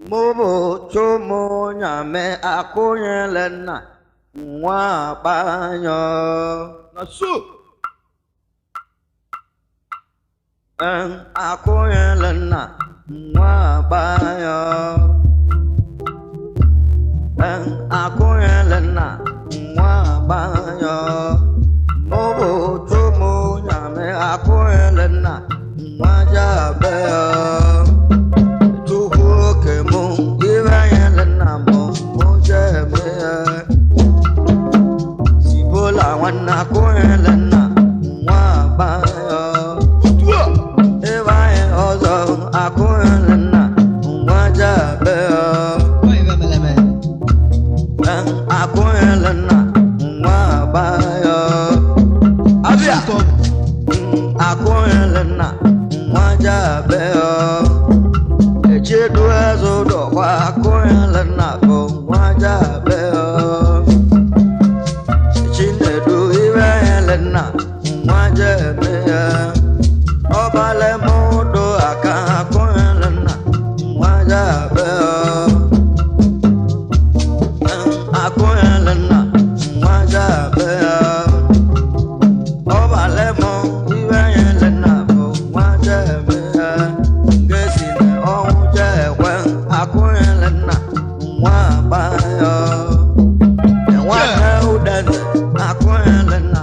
Mobo chomo nyame akonya lena mwa banyo nasu akonya lena mwa banyo akonya lena mwa banyo mobo chomo nyame akonya lena mwa jabe Wana koelena mwa bayo evae ozo akoelena mwa jabe akoelena mwa bayo abia akoelena mwa jabe echedu ezo do kwa akoelena mwa jabe na mwaje meya obale modo aka koelena mwaja be akoelena mwaja be obale mo iwelena mwaje meya gesine onje wen akoelena mwa ba yo wa udan akoelena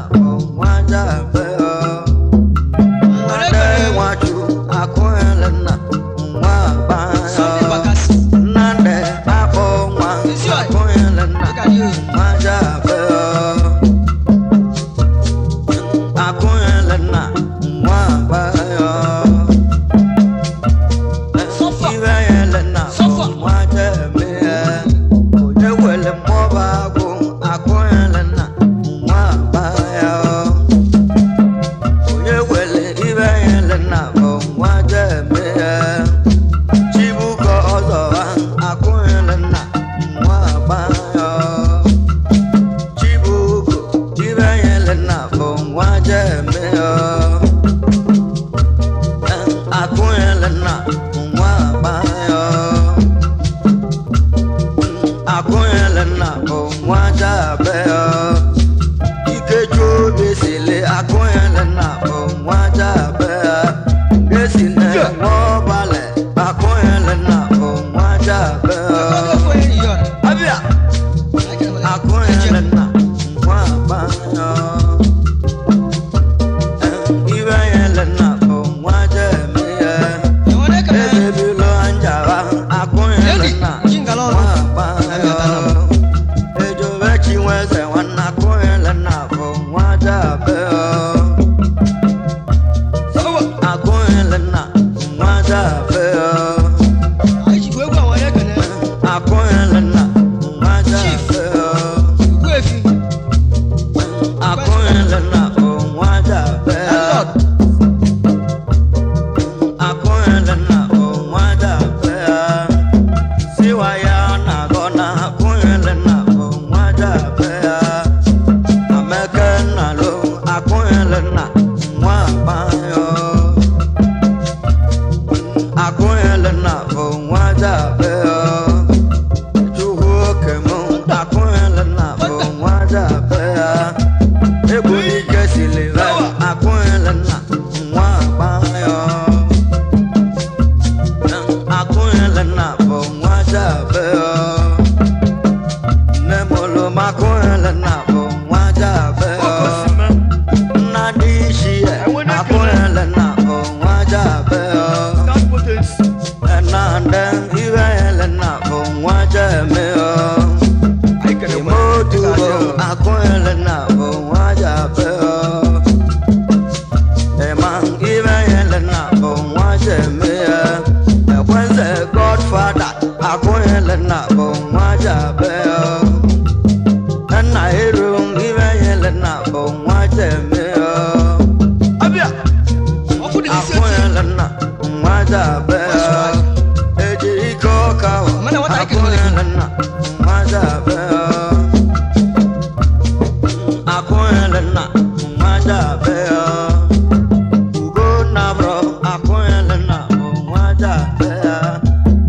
Ugo na bro, akoya lena, mwaja,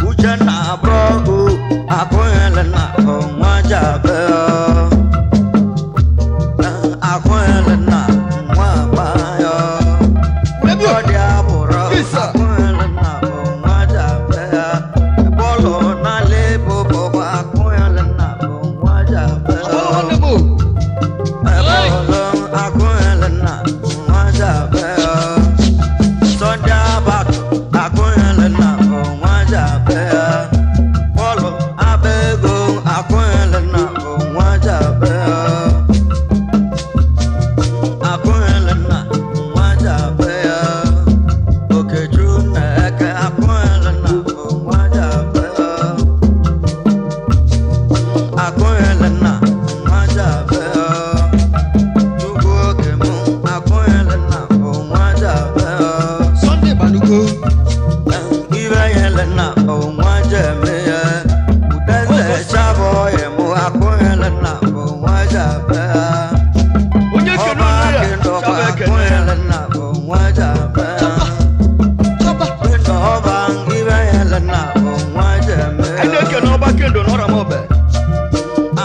uja na bro. jamiya udeze chabo ye mu akwela na bo wajabe onye kenu kendo akwela na bo wajabe kendo bangibe yela na bo wajabe ene kenu oba kendo no ramobe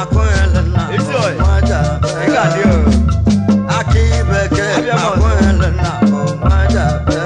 akwela na bo wajabe igadio akibeke akwela na bo wajabe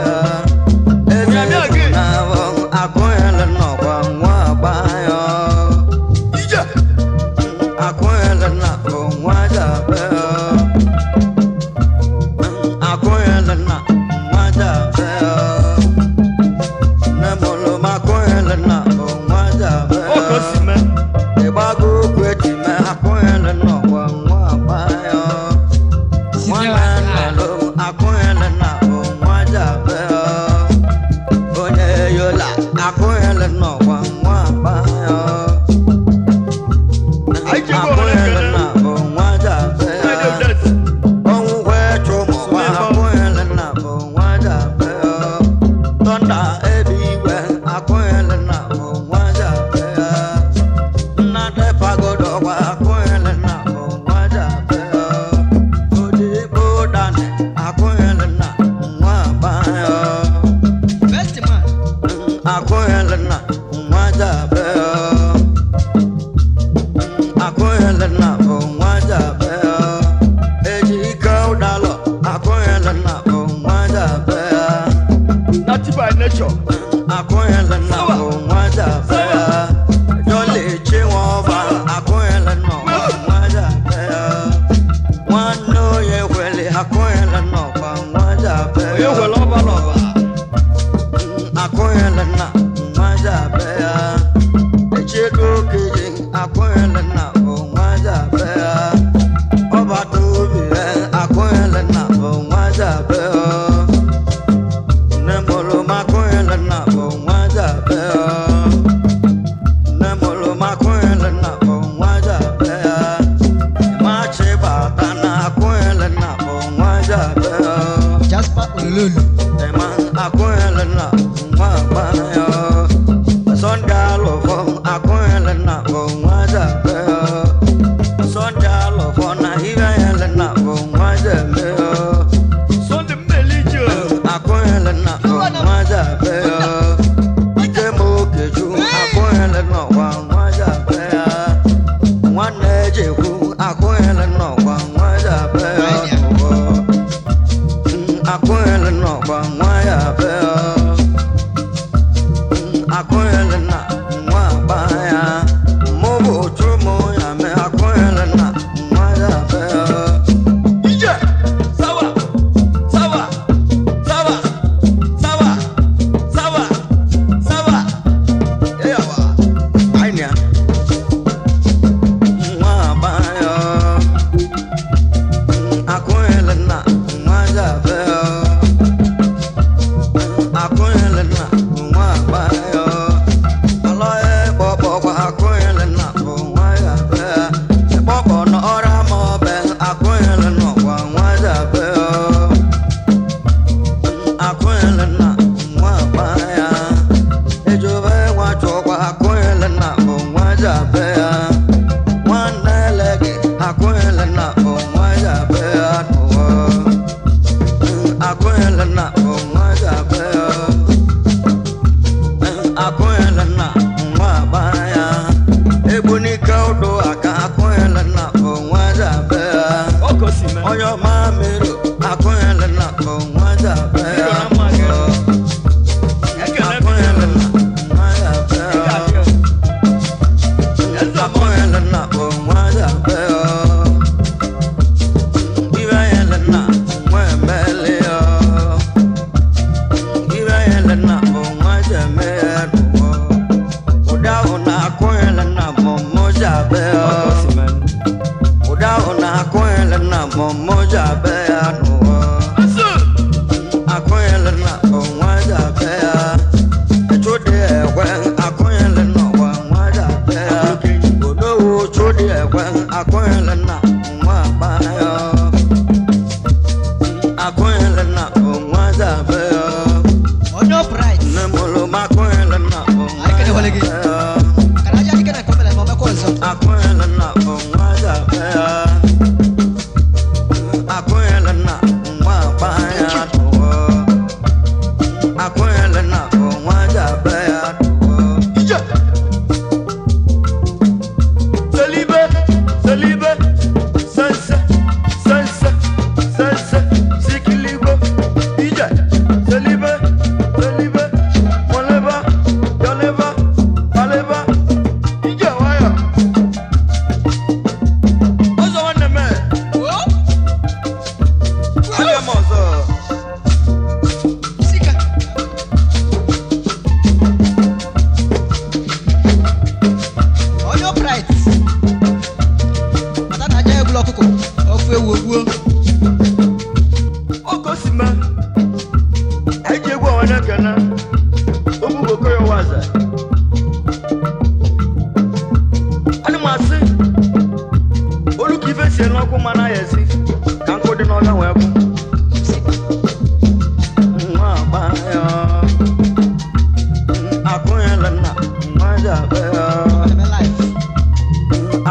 nwaja be ya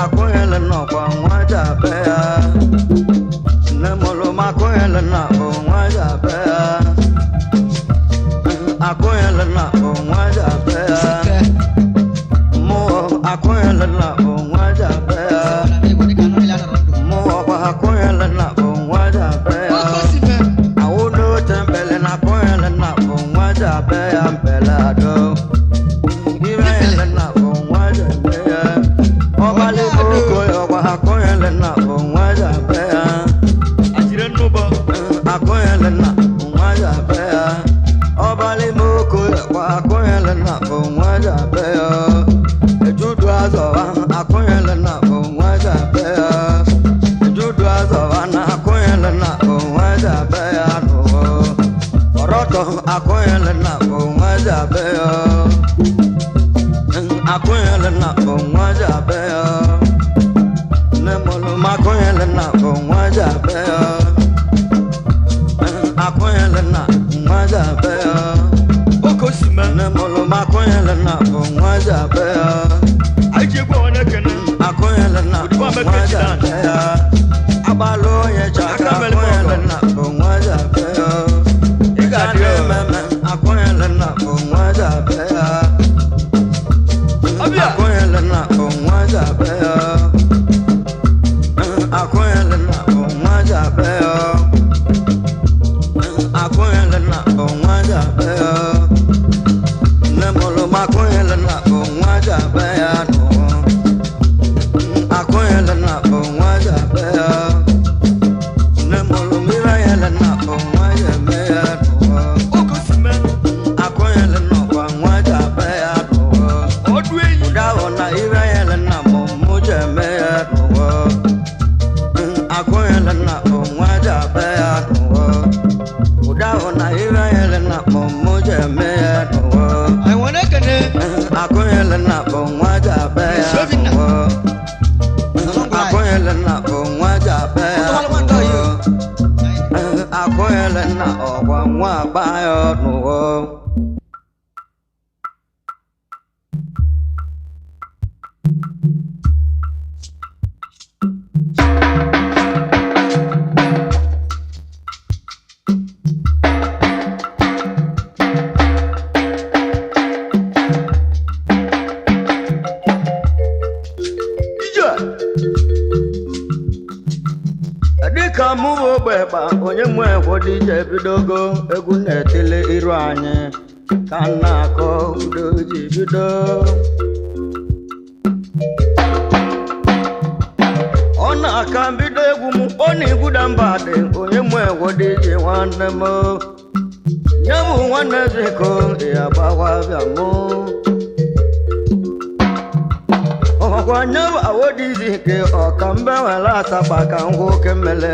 akụnyela n'ọkwa nwaja be ya nne mụrụ m akụnyela na bụ nwaja be ya akụnyela na bụ nwaja be ya mmụọ akụnyela na bụ nwaja be ya mmụọ kwa akụnyela na bụ nwaja be ya awụdo tembele na akụnyela na bụ nwaja be ya mbele ado iranyela na bụ nwaja be ya ọbalị bụ okoye ọkwa akụnyela na bụ nwaja be ya Ajire nuba. akụnyela na bụ nwaja be ya ọbalị bụ okoye ọkwa akụnyela na bụ nwaja be ya ejudu azọwa akụnyela na bụ nwaja be ya ejudu azọwa na akụnyela na bụ nwaja be ya n'ụwa ọrọtọ akụnyela na bụ nwaja be ya akụnyela na bụ nwaja be ya nne mụrụ m akụnyela na bụ nwaja be ya akụnyela na nwaja be ya Okosime. nne mụrụ m akụnyela na bụ nwaja be ya Aije gwa wana kene. akụnyela na bụ nwaja be ya agbalụ onye chaka akụnyela na bụ nwaja be ya ịga dị ememe akụnyela na bụ nwaja be ya Abia. akụnyela na bụ nwaja be ya akụnyela na bụ nwaja be ya akụnyela na bụ nwaja be ya nne mụrụ m akụnyela na bụ nwaja be ya n'ụwa akụnyela na bụ nwaja be ya nne mụrụ m iranyela na bụ nwaja be ya n'ụwa Okosime. akụnyela na ọkwa nwaja be ya n'ụwa Ọdụ enyi. ụdahụ na iranyela na bụ mụja me ya n'ụwa akụnyela na bụ nwaja be ya n'ụwa ụdahụ na iranyela na bụ mụja me ya n'ụwa Ai wana kene. akụnyela na bụ nwaja be ya n'ụwa akụnyela na bụ nwaja be ya n'ụwa akụnyela na ọkwa nwa agba ya n'ụwa Ije. dịka mụ bụ ogbekpa onye mụ egwu dị ije bidogo egwu na-etili iru anyị ka m na-akọ udo ji bido ọ na-aka bido egwu m ọ na-egwuda mba dị onye mụ egwu dị ije nwanne m nye bụ nwanne ziko ya gbawa bịa mụ ọkwa nye bụ awodizi nke ọka mbe were asaba ka nwoke mmele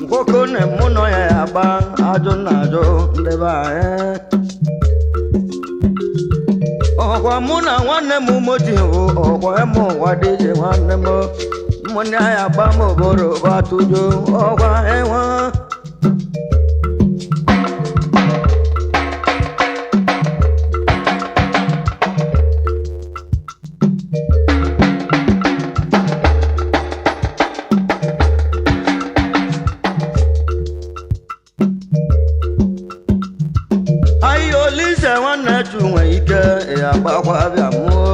nwoke na mụ nọ ya ya gba ajụ na ajụ ndị be anyị ọkwa mụ na nwanne m moti bụ ọkwa eme ụwa dị iche nwanne m ụmụnne ya gba m obodo batụjo ọkwa enwe ayi olise nwanne chu nwee ike ya gbakwa bịa mụọ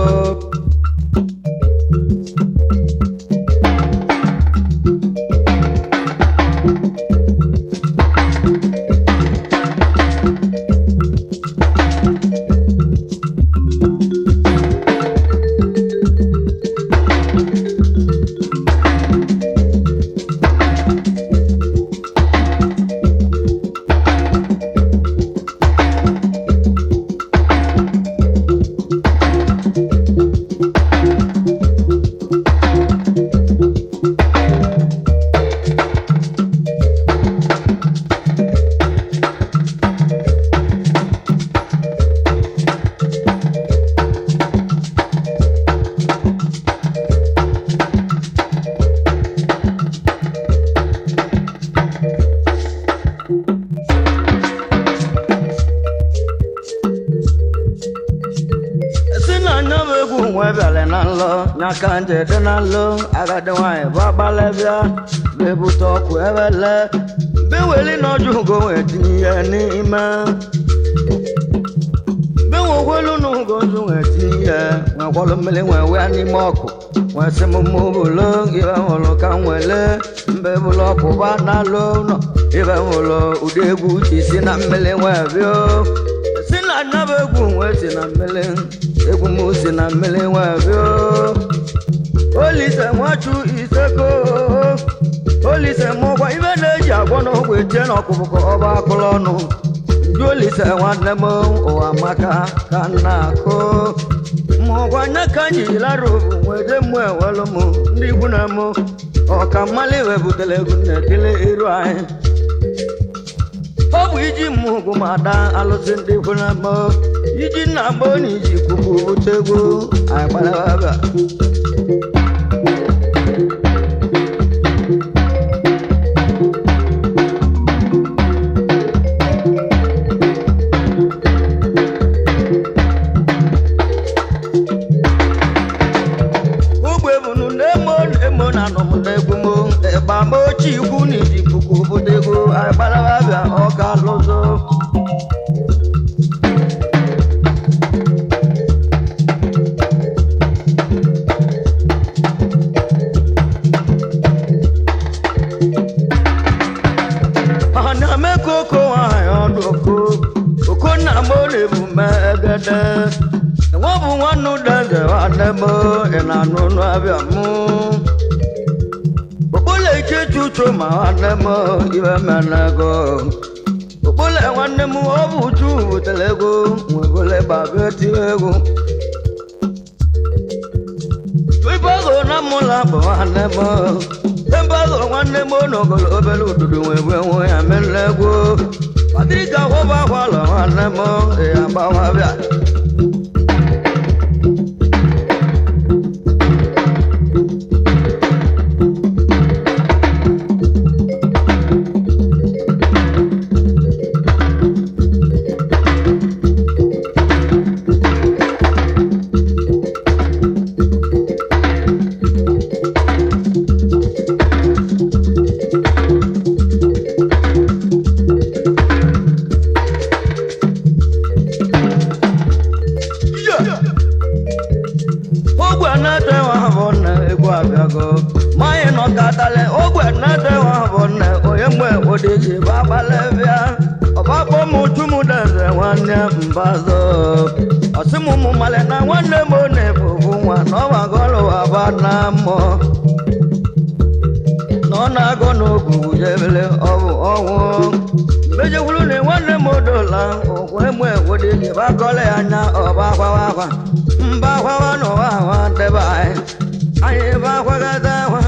si na anya bụ egwu nwe bịara na nlọ n'aka nje dị na nlọ agadi nwanyị bụ agbalịbịa na-ebute ọkụ ebele beweli n'ọjụ ugo wee tinye ihe n'ime benwekwelu n'ugo nzu wee tinye ihe nwekwalụ mmiri nwee wee n'ime ọkụ nwee sị m mmụbụlo ibe nwụrụ ka m wele mbe bụlụ ọkụ ba n'alụ nọ ibe nwụrụ ụdị egwu uche si na mmiri nwee bịa si na nyaba egwu nwee si na mmiri egwu m si na mmiri nwee bịa Olise nwachu iseko Olise mụkwa ibe na-eji agwọ n'ọgwụ etie n'ọkụbụkọ ọba akụlụ ọnụ ndị Olise nwanne m ụwa maka ka nna akụ mụkwa nye ka anyị jilara obu nwede mmụ ewelu m ndị ikwu na m ọka mmali iwe butere egwu na-ekele iru anyị ọ bụ iji mmụgwụ ma ada alụsị ndị ikwu na m iji nna mgbe na iji kwukwu bute egwu anyị gbalababa Bamochi ikwu n'iji puku obodo ego anyị gbalababịa ọka lụzọ ọ na-eme ka oko nwanyị ọdụ oko nna m na-ebu megede nwa bụ nwanne ụdeze nwanne m ị na-anụ ọnụ abịa mụ Ike chuchu ma nwanne m ibe menego okpole nwanne m ọ bụ uchu butere ego nwebole baba etiri egwu ibeago na mụla bụ nwanne m ebeago nwanne m n'ogolo obere ududu nwebe nwe ya mere egwu adịrịka hụba akwala nwanne m ya gbawabịa Odiji babalebia ọbakpọ m chumudeze nwanne mbazo ọsịmụmụ male na nwanne m na-ebubu nwa n'ọgbagọlụ aba na mmụọ na ọ na-agụ n'ogu jebele ọbụ ọnwụ mbejekwuru na nwanne m dola okwe odiji bakọla ya anya ọba akwawa akwa mba akwawa n'ụwa ahụ debe anyị ba akwagata akwa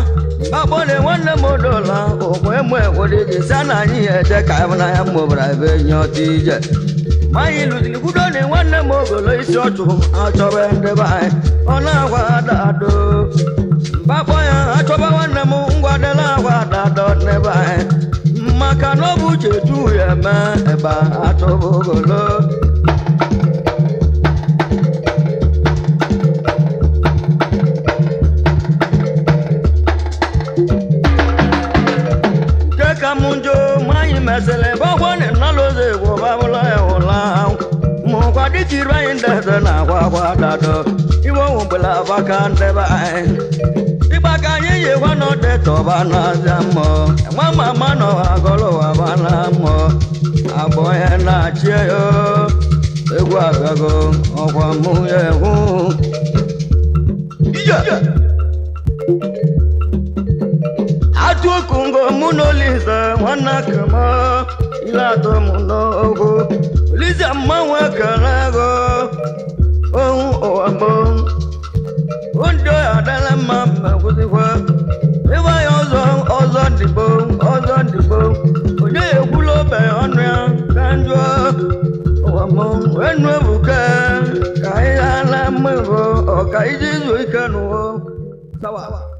Babone nwanne m dola okwe odiji sana anyị eje ka anyị na ya mụbara ebe nyọta ije ma anyị lụziri kwudo na nwanne m ogolo isi ọchụ achọba ndebe anyị ọ na-agwa adado mbakpọ ya achọba nwanne m ngwadela agwa adado ndebe anyị maka na ọ bụ uche tu ya eme ebe achọba ogolo Munjo mai mesele bogone naloze go babula ola mo kwadi kirwa inda na kwa dado iwo umbela bakande ba ibakanye ye wano de to bana jamo mama no agolo abana mo aboye na chieyo egwa gago okwa mu ye hu Atukungo munoliza wana kama ilato munogo liza mawa kalago oambo ondo adala mama kuziwa ewa ozo ndibo oye kulo be onya kanjo oambo enwe buka kai ala mego o kai jizu ikanu sawa